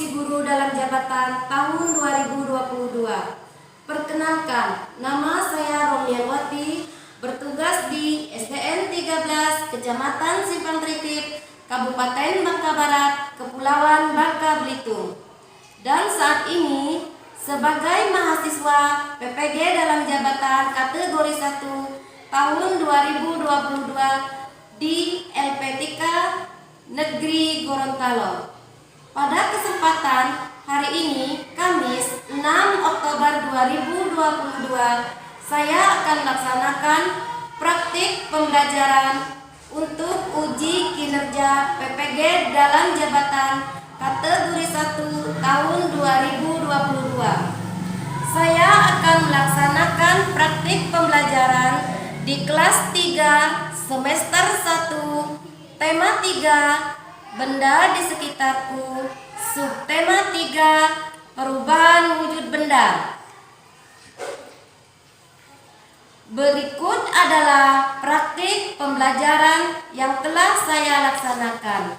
Komisi Guru dalam Jabatan tahun 2022. Perkenalkan, nama saya Romiawati, bertugas di SDN 13 Kecamatan Simpang Tritip, Kabupaten Bangka Barat, Kepulauan Bangka Belitung. Dan saat ini sebagai mahasiswa PPG dalam jabatan kategori 1 tahun 2022 di LPTK Negeri Gorontalo. Pada kesempatan hari ini, Kamis 6 Oktober 2022, saya akan melaksanakan praktik pembelajaran untuk uji kinerja PPG dalam jabatan kategori 1 tahun 2022. Saya akan melaksanakan praktik pembelajaran di kelas 3 semester 1, tema 3, benda di sekitarku, subtema 3, perubahan wujud benda. Berikut adalah praktik pembelajaran yang telah saya laksanakan.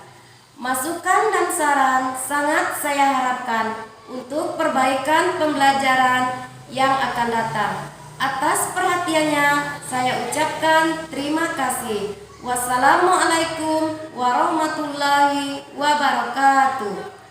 Masukan dan saran sangat saya harapkan untuk perbaikan pembelajaran yang akan datang. Atas perhatiannya saya ucapkan terima kasih. Wassalamualaikum warahmatullahi wabarakatuh.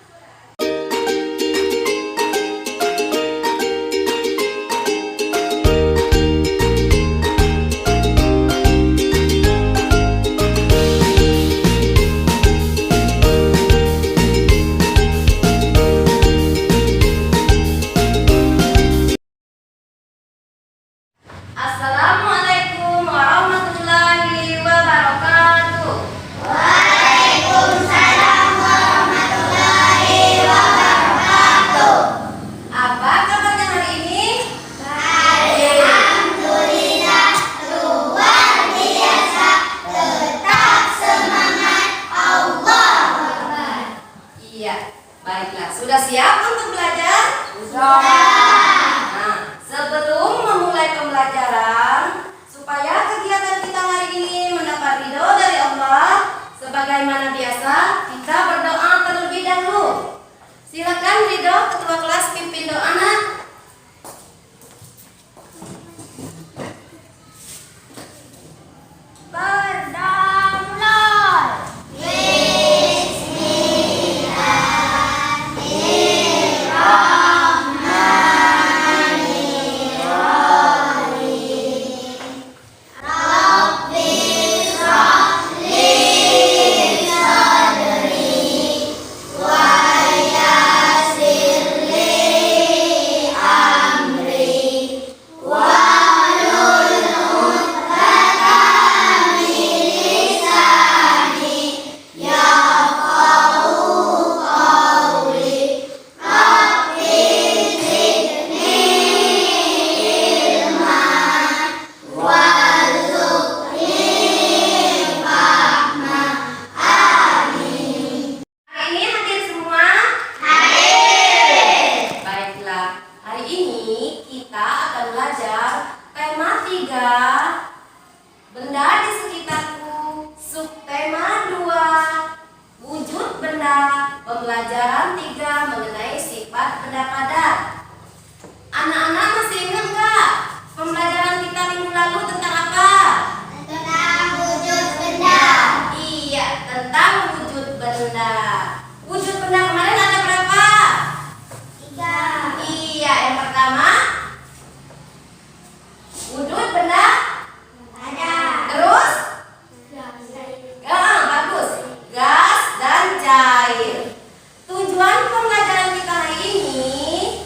Assalamualaikum warahmatullahi wabarakatuh. Waalaikumsalam warahmatullahi wabarakatuh. Apa kabarnya hari ini? Alhamdulillah, luar biasa. Tetap semangat, Allah Akbar. Iya, baiklah. Sudah siap untuk belajar? Sudah. Nah, sebelum memulai pembelajaran, supaya kegiatan kita hari ini mendapat ridho dari Allah, sebagaimana biasa kita berdoa terlebih dahulu. Silakan Ridho, ketua kelas, pimpin doa nak. Benda di sekitarku, subtema 2, wujud benda, pembelajaran 3 mengenai sifat benda padat. Anak-anak masih ingat nggak pembelajaran kita minggu lalu tentang apa? Tentang wujud benda. Iya, tentang wujud benda. Wujud benda kemarin ada berapa? 3. Iya, yang pertama wujud benda. Terus? Bagus. Gas dan cair. Tujuan pembelajaran kita hari ini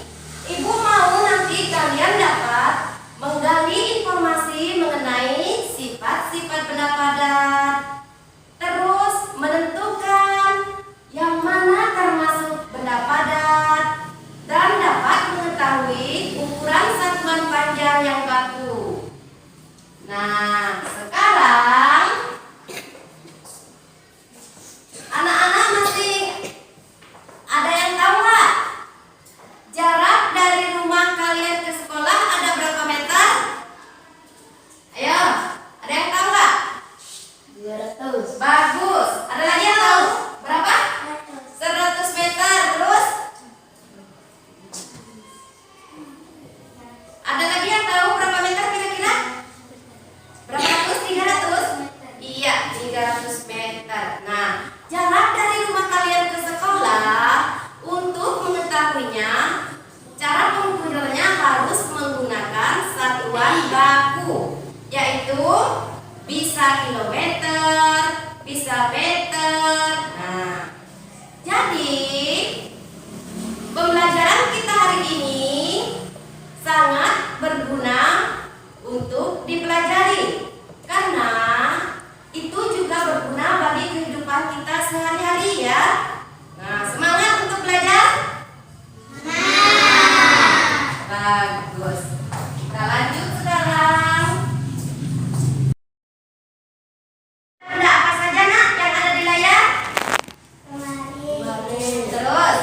bisa kilometer, bisa meter. Nah, jadi pembelajaran kita hari ini sangat berguna untuk dipelajari karena itu juga berguna bagi kehidupan kita sehari-hari ya. Nah, semangat untuk belajar? Bagus. Kita lanjut sekarang. Benda apa saja nak yang ada di layar? Terus.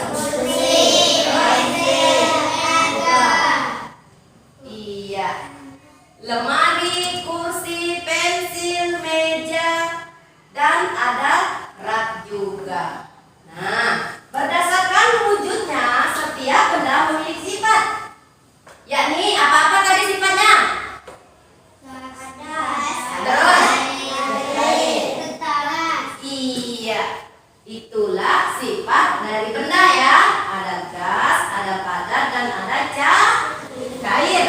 Iya. Lemari, kursi, pensil, meja, dan ada rak juga. Nah, berdasarkan wujudnya setiap benda memiliki sifat. Yakni apa-apa tadi sifatnya? Iya, itulah sifat dari benda ya. Ada gas, ada padat, dan ada cair.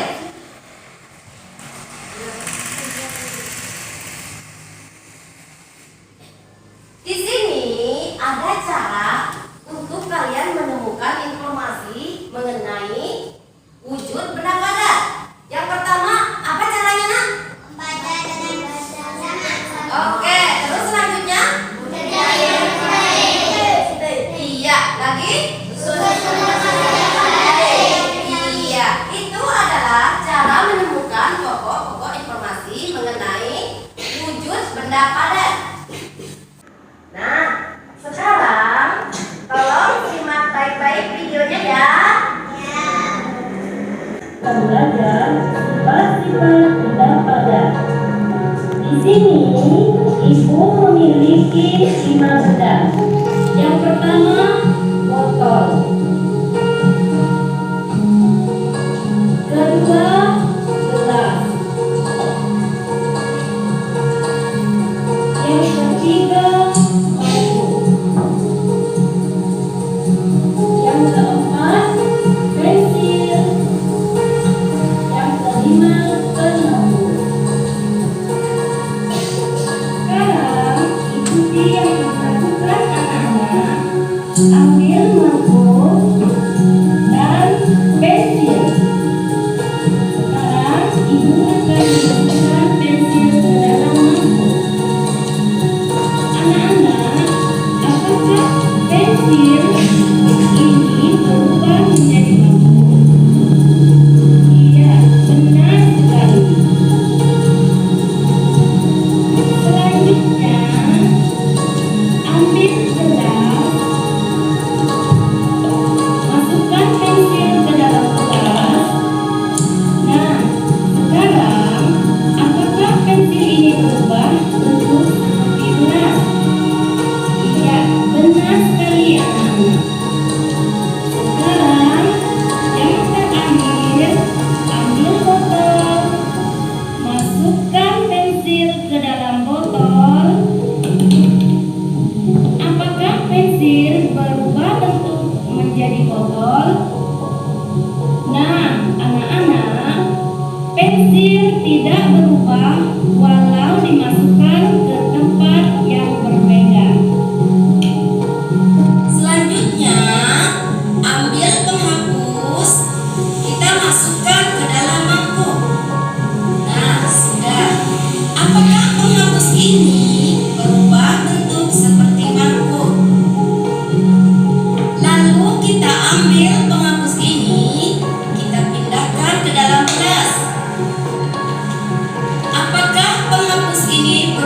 Di sini ada cara untuk kalian menemukan informasi mengenai wujud benda padat. Yang pertama, apa caranya nak? Oke, terus selanjutnya? Iya, lagi? Iya, itu adalah cara menemukan pokok-pokok informasi mengenai wujud benda padat. Nah, sekarang tolong simak baik-baik videonya ya. Kita belajar sifat-sifat benda padat. Di sini, ibu memiliki 5 benda. Yang pertama, botol. Kedua, gelas. Yang ketiga, mangkuk. Yang keempat, pensil. Yang kelima, penembus. Sekarang ikuti yang dilakukan anak-anak. Ambil mangkuk dan pensil. Sekarang ibu akan memasukkan pensil ke dalam mangkuk. Anak-anak, apakah pensil ini berubah menjadi mangkuk? Iya, benar sekali. Selanjutnya, ambil gelas, masukkan pensil ke dalam gelas. Nah, sekarang apakah pensil ini berubah bentuk seperti gelas? Iya, benar sekali anak-anak. Sekarang yang terakhir, ambil botol, masukkan pensil ke dalam botol. Apakah pensil berubah bentuk menjadi botol? Nah, anak-anak, pensil tidak berubah walau dimasukkan ke tempat yang berbeda. Selanjutnya, ambil penghapus, kita masukkan ke dalam mangkuk. Nah, sudah. Apakah penghapus ini berubah bentuk seperti mangkuk? Lalu kita ambil penghapus ini, kita pindahkan ke dalam gelas. Apakah penghapus ini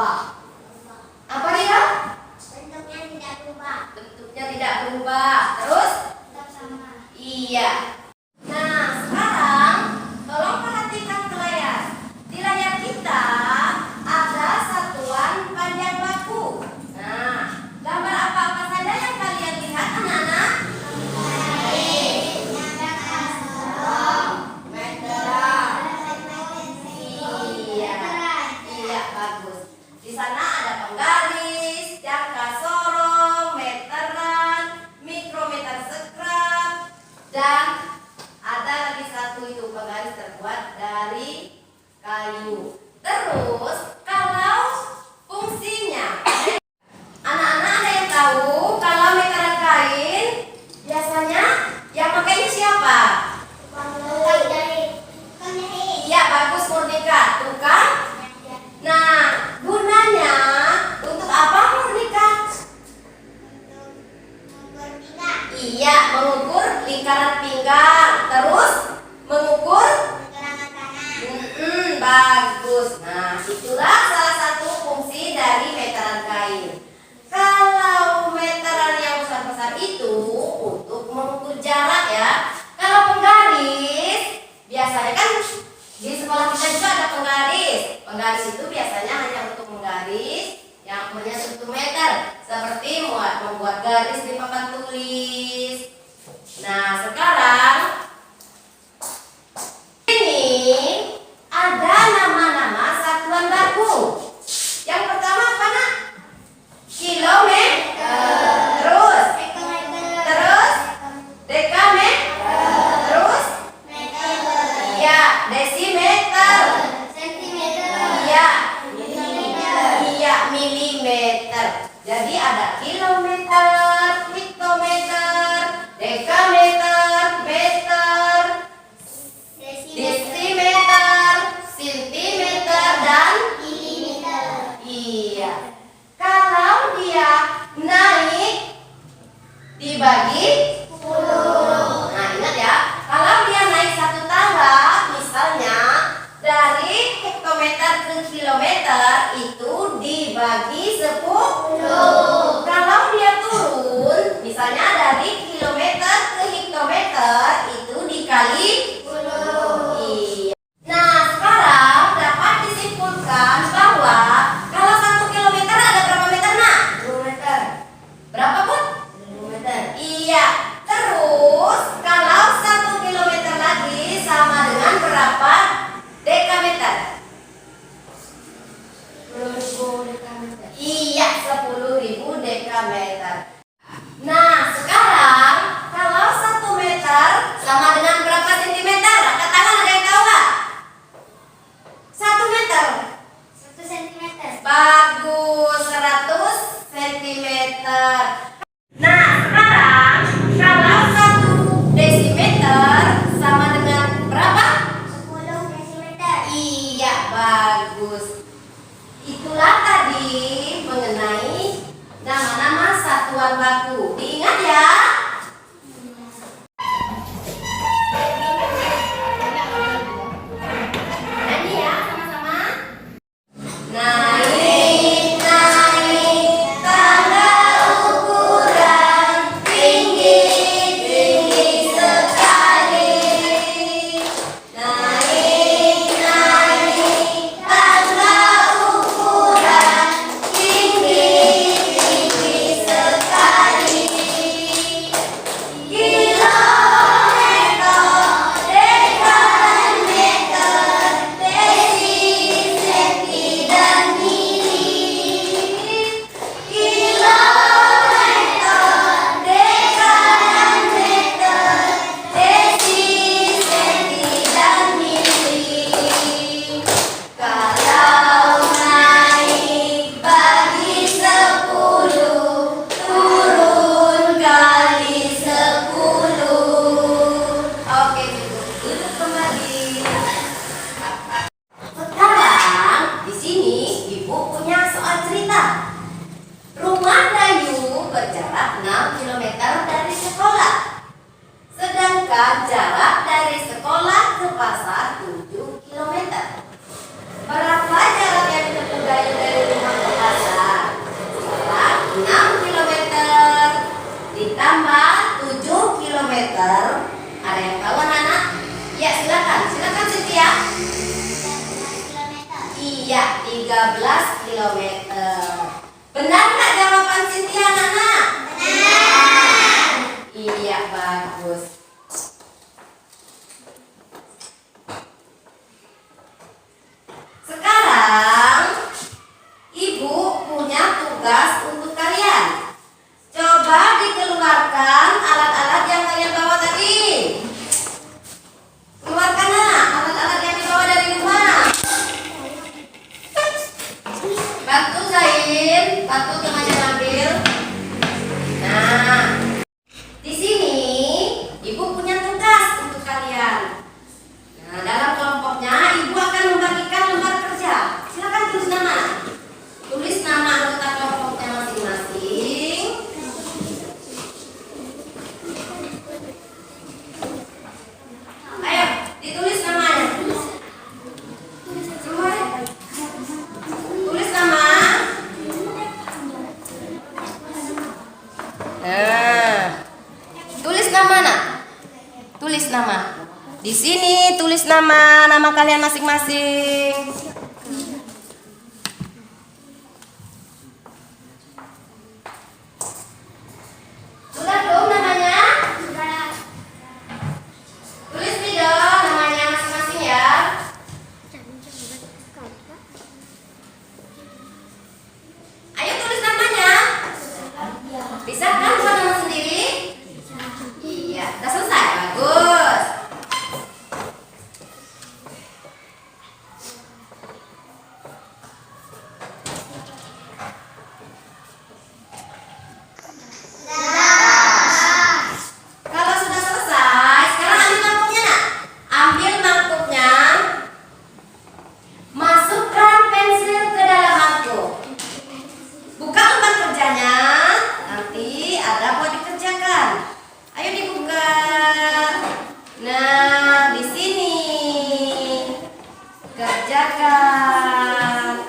Allah. Apa dia? Bentuknya tidak berubah. Bentuknya tidak berubah. Terus? Tetap sama. Iya. Nah, sekarang tolong perhatikan ke layar. Di layar kita ada satuan panjang baku. Nah, gambar apa-apa saja yang kalian lihat, anak-anak? Meteran. Iya. Iya, bagus. Di sana ada penggaris, jangka sorong, meteran, mikrometer scrap, dan ada lagi satu itu penggaris terbuat dari kayu. Terus kalau fungsinya, anak-anak ada yang tahu kalau meteran kain biasanya yang pakainya siapa? Iya, bagus Murdika, tuh kan? Nah, gunanya untuk apa Murdika? Iya, mengukur lingkaran pinggang. Terus mengukur bagus. Nah, itulah salah satu fungsi dari meteran kain. Kalau meteran yang besar-besar itu untuk mengukur jarak ya. Kalau penggaris, biasanya kan di sekolah kita juga ada penggaris. Penggaris itu biasanya hanya untuk menggaris yang punya 1 meter, seperti membuat garis di papan tulis. Nah, sekarang ini ada nama-nama satuan baku. Yang pertama apa, Nak? Kilometer. Terus dekameter. Terus iya, desimeter. Iya, iya, milimeter. Jadi ada kilometer, hektometer, dekameter, meter, desimeter, sentimeter, dan iya. Kalau dia naik dibagi 10. Nah, ingat ya, kalau dia naik 1 tangga, misalnya dari hektometer ke kilometer itu dibagi 10. Kalau dia turun, misalnya dari kilometer ke hektometer itu dikali 10. Iya. Nah, sekarang dapat disimpulkan bahwa kalau 1 kilometer ada berapa meter, Nak? 10 meter. Berapa, Bun? 10 meter. Iya. Terus kalau 1 kilometer lagi sama dengan berapa dekameter? 10.000 dekameter. Iya, 10.000 dekameter. Nah, sekarang kalau 1 meter sama dengan berapa sentimeter? Angkat tangan, ada yang tahu nggak? 1 meter. 1 cm. Bagus, 100 sentimeter. Nah, sekarang kalau 1 desimeter sama dengan berapa? 10 cm. Iya, bagus. Itulah tadi mengenai nama-nama satuan baku. Diingat ya. Nyanyi ya sama-sama. Naik, naik tangga ukuran tinggi, tinggi sekali. Naik, naik tangga ukuran tinggi, tinggi sekali. jarak dari sekolah ke pasar 7 km. Berapa jarak yang ditempuh dari rumah Benar nggak jawaban Cynthia, anak-anak? Benar. Iya, bagus. Sekarang Ibu punya tugas untuk kalian. Coba dikeluarkan alat-alat yang kalian bawa tadi. Keluarkan alat-alat yang dibawa dari rumah. Bantu Zain, bantu temannya Nabil. Nah, di sini Ibu punya tugas untuk kalian. Nah, dalam kelompoknya Ibu akan membagikan lembar kerja. Silakan tulis nama. Tulis nama anggota kelompoknya masing-masing. Ayo, ditulis namanya. Semua. Tulis nama. Nah, tulis nama, nak. Tulis nama. Di sini tulis nama kalian masing-masing. Sudah belum namanya? Tulis video namanya masing-masing ya. Ayo tulis namanya. Bisa kan buat nama sendiri? Iya, udah selesai. Bagus. Kalau sudah selesai, sekarang ambil mangkuknya, nak. Ambil mangkuknya. Masukkan pensil ke dalam mangkuk. Buka lembar kerjanya. Nanti ada buat dikerjakan. Ayo dibuka. Nah, di sini. Kerjakan.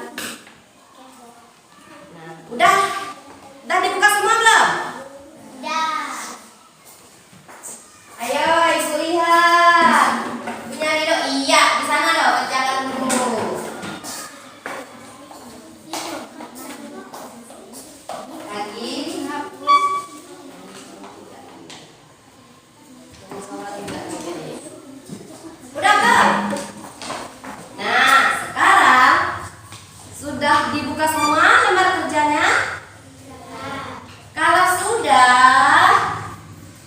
Nah, udah dibuka semua belum? Ayo Ibu lihat. Ibu nyari dong. Iya, di sana dong. Kerjakan dulu. Lagi. Udah belum? Nah, sekarang sudah dibuka semua lembar kerjanya? Kalau sudah,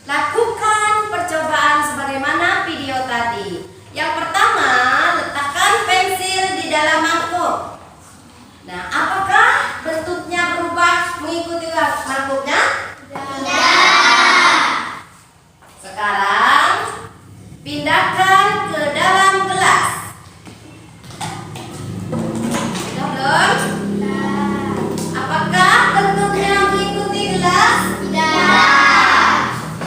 lakukan percobaan sebagaimana video tadi. Yang pertama, letakkan pensil di dalam mangkuk. Nah, apakah bentuknya berubah mengikuti mangkuknya? Tidak. Sekarang, pindahkan ke dalam gelas. Sudah belum? Apakah bentuknya mengikuti gelas? Tidak.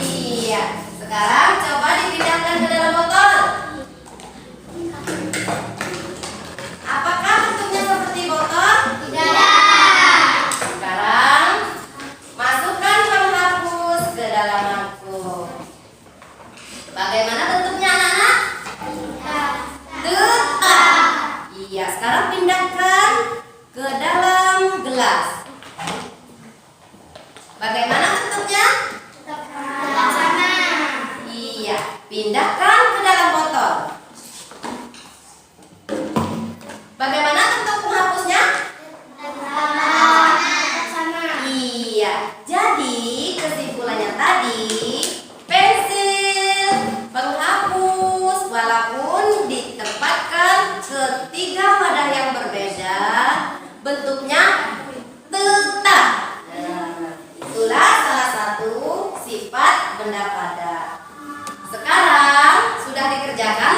Iya. Sekarang coba dipindahkan ke dalam botol. Apakah bentuknya seperti botol? Tidak. Sekarang masukkan penghapus ke dalam mangkuk. Bagaimana bentuknya, anak-anak? Tetap. Iya, sekarang pindahkan ke dalam gelas. Bagaimana bentuknya? Iya, pindahkan ke dalam botol. Bagaimana bentuk penghapusnya? Iya, jadi kesimpulannya tadi, pensil, penghapus, walaupun ditempatkan ke 3 wadah yang berbeda, bentuknya tetap. Nah, itulah salah satu sifat benda padat. Sekarang sudah dikerjakan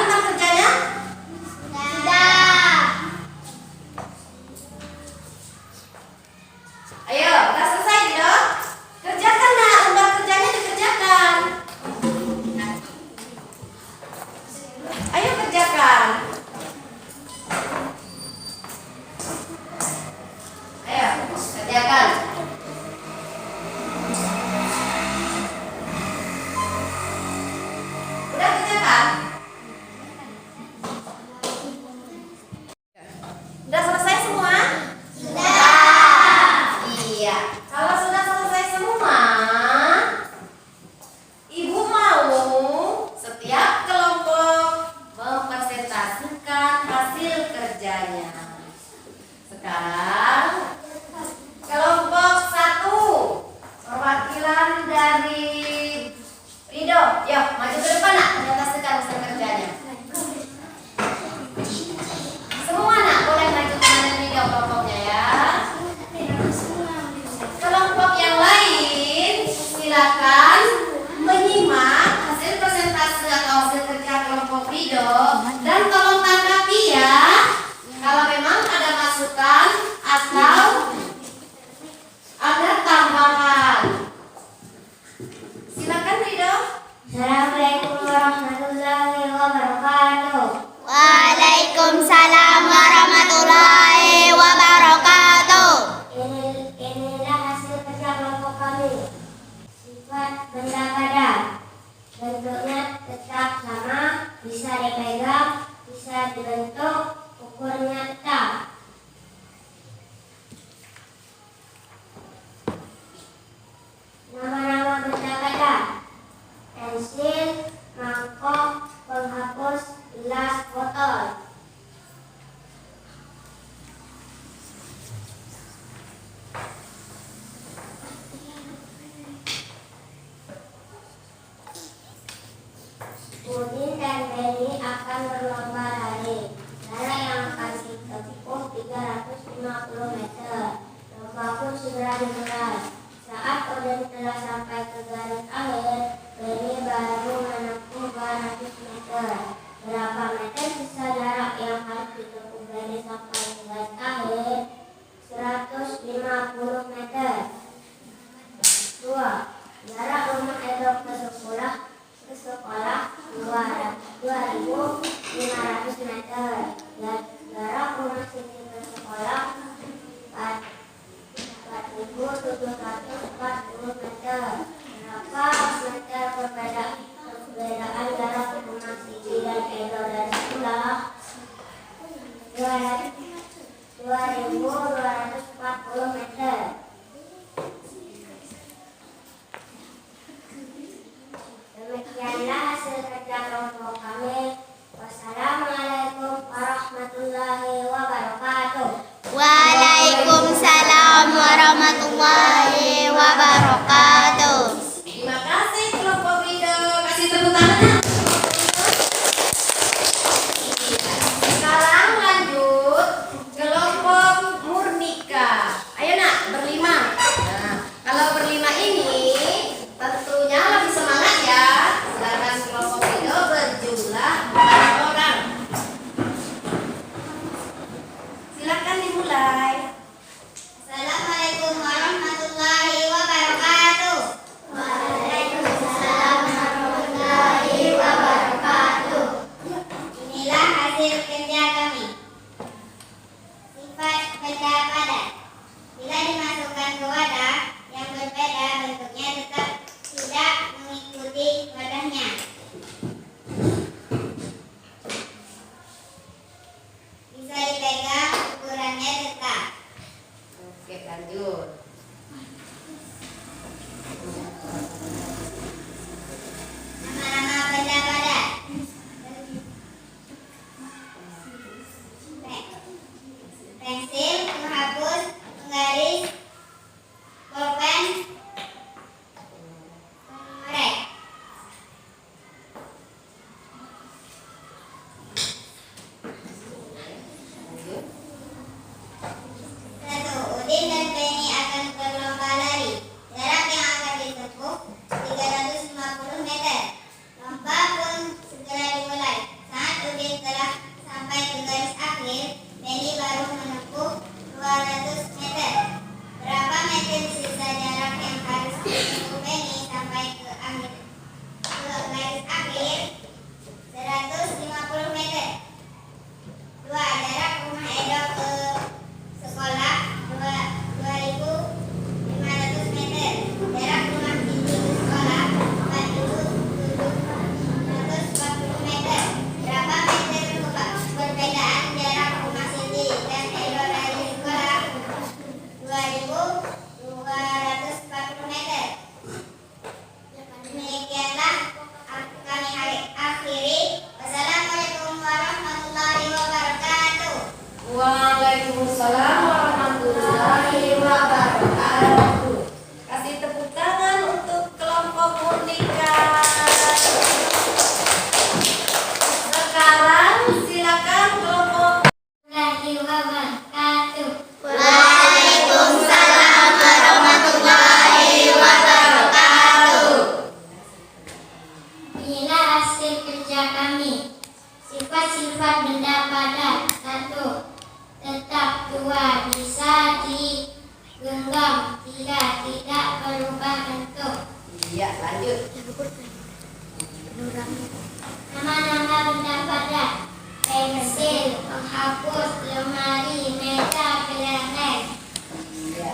Rido, dan tolong tanggapi ya kalau memang ada masukan atau ada tambahan. Silakan Rido. Assalamualaikum warahmatullahi wabarakatuh. Waalaikumsalam warahmatullahi wabarakatuh. Inilah hasil kerja kelompok kami. Sifat benda padat. Bentuknya tetap sama, bisa dipegang, bisa dibentuk, ukurnya tetap. Nama-nama benda padat: pensil, mangkok, penghapus, gelas, botol. Udin dan Benny akan berlomba lari. Jarak yang akan ditempuh 350 meter. Lomba pun segera dimulai. Saat Udin telah sampai ke garis akhir, Benny baru menempuh 200 meter. Berapa meter sisa jarak yang harus ditempuh Benny sampai ke garis akhir? 150 meter. 2. Jarak rumah Edo ke sekolah 2.500 meter. Jarak rumah Siti ke sekolah 4.740 meter. Berapa meter perbedaan jarak rumah Siti dan Edo dari sekolah? 2.240 meter. Demikianlah hasil kerja kelompok kami. Wassalamualaikum warahmatullahi wabarakatuh. Waalaikumsalam warahmatullahi wabarakatuh. Terima kasih kelompok Rido. Kasih tepuk tangan. Sekarang lanjut kelompok Murnika. Ayo nak, berlima. Nah, kalau berlima ini tentunya lebih semangat ya. Sedangkan kelompok Rido berjumlah 4 orang. Silakan dimulai. Assalamualaikum warahmatullahi wabarakatuh. Waalaikumsalam warahmatullahi wabarakatuh. Inilah hasil kerja kami. Sifat benda padat. Bila dimasukkan ke wadah yang berbeda, bentuknya tetap tidak mengikuti wadahnya. Bisa dipegang, ukurannya tetap. Oke, lanjut. Nama-nama benda padat. Pensil, penghapus, penggaris, pulpen, korek. Lanjut. 1. Udin dan Penny akan berlomba lari. tidak berubah bentuk. Iya, lanjut. Nama-nama benda padat: pensil, penghapus, lemari, meja, kelengkeng. Iya.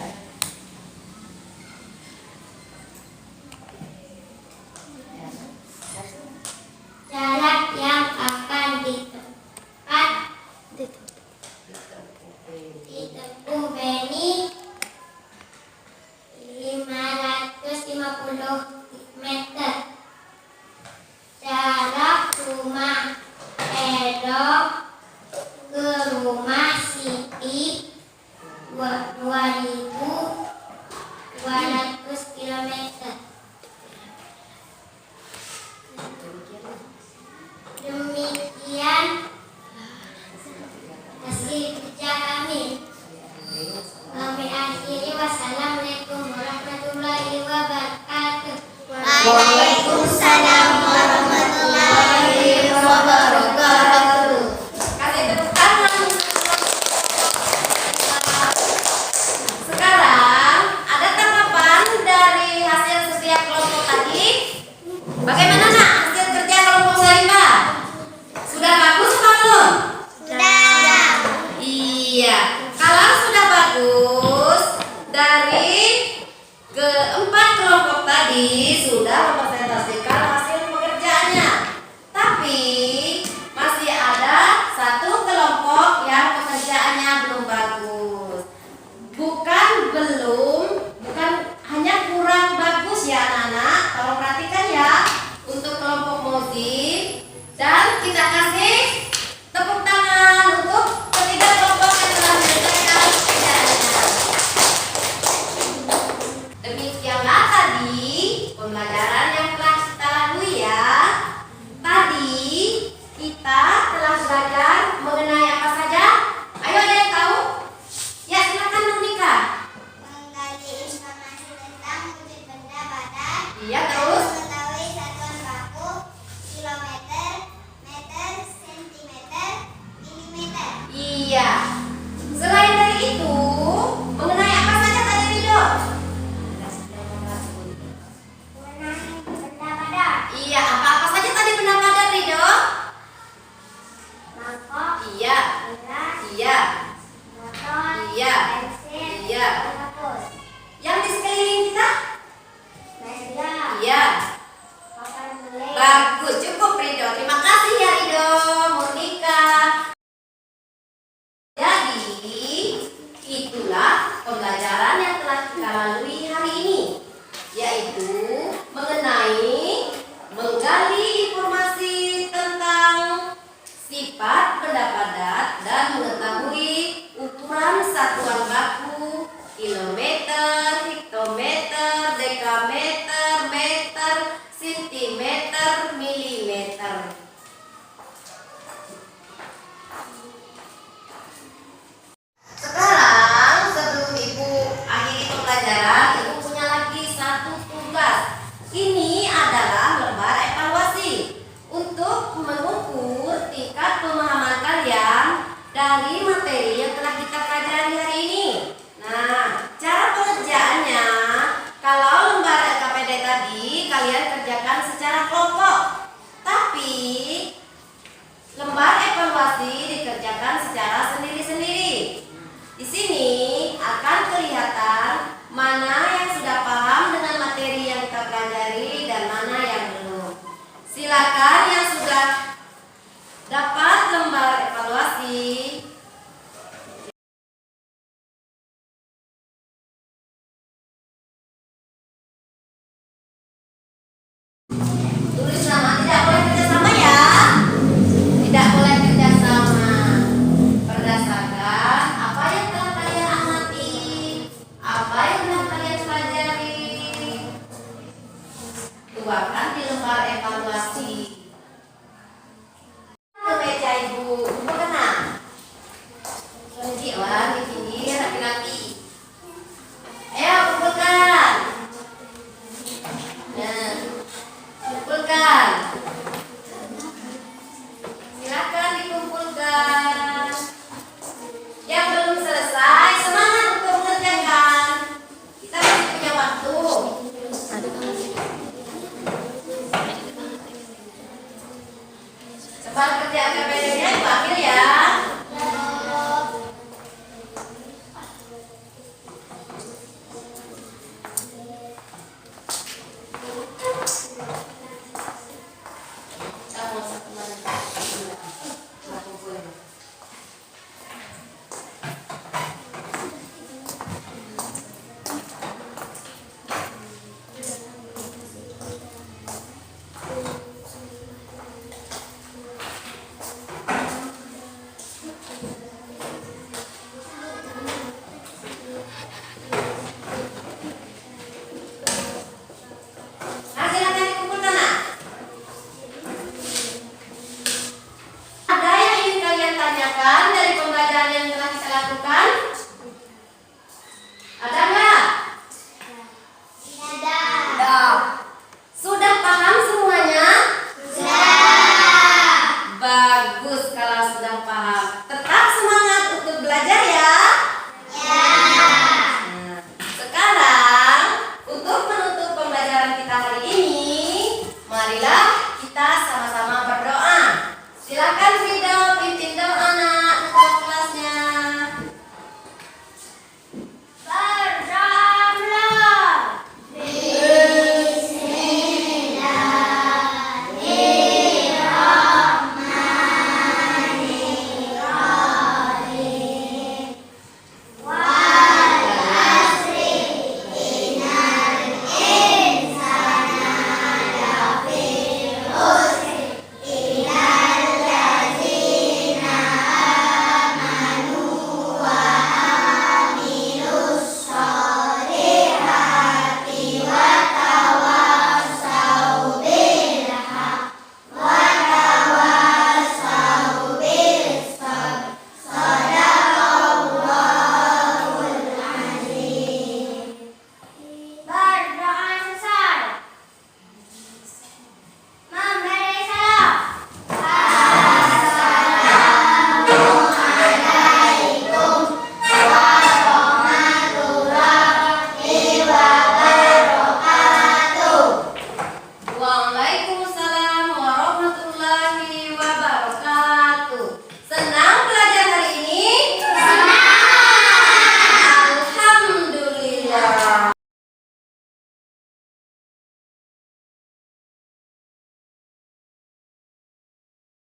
Jarak yang akan ditempuh Beni 550 meter. Jarak rumah Edo ke rumah Siti 2.200 kilometer. Demikian hasil kerja kami. Kami akhiri. Wassalamualaikum warahmatullahi wabarakatuh. Waalaikumsalam warahmatullahi wabarakatuh. Kasih tepuk tangan. Sekarang ada tanggapan dari hasil setiap kelompok tadi. Bagaimana nak hasil kerja kelompok Sarimba? Sudah bagus apa belum? Sudah. Iya. Kalau sudah bagus, dari keempat kelompok tadi sudah mempresentasikan hasil pekerjaannya. Tapi masih ada satu kelompok yang pekerjaannya belum bagus. Bukan hanya kurang bagus ya anak-anak. Kalau perhatikan ya, untuk kelompok musik, dan kita kasih tepuk tangan untuk ketiga kelompok yang telah menyelesaikan pekerjaannya. Demikianlah tadi pembelajaran yang telah kita lalui ya. Tadi kita telah belajar mengenai apa saja? Ayo ada yang tahu? Ya silakan Nunika. Menggali informasi tentang wujud benda padat. Iya terus. Mengetahui satuan baku, kilometer, meter, sentimeter, milimeter. Iya. Selain dari itu, mengenai apa saja tadi Rido? Mengenai benda padat: Iya, apa-apa saja tadi benda padat Rido? mangkok, Iya. gelas, Iya. motor, Iya. pensil, Iya. penghapus, Yang di sekeliling kita? meja, Iya. papan tulis. Bagus, cukup Rido. Terima kasih ya Rido, Monika. Jadi, itulah pembelajaran yang telah kita lalui hari ini, yaitu mengenai menggali informasi tentang sifat benda padat dan mengetahui ukuran satuan baku, kilometer, hektometer, dekameter, meter, sentimeter, milimeter. Sekarang sebelum Ibu akhiri pembelajaran, Ibu punya lagi satu tugas. Ini adalah lembar evaluasi untuk mengukur tingkat pemahaman kalian dari materi yang telah kita pelajari hari ini. Nah, cara pengerjaannya, kalau lembar LKPD tadi kalian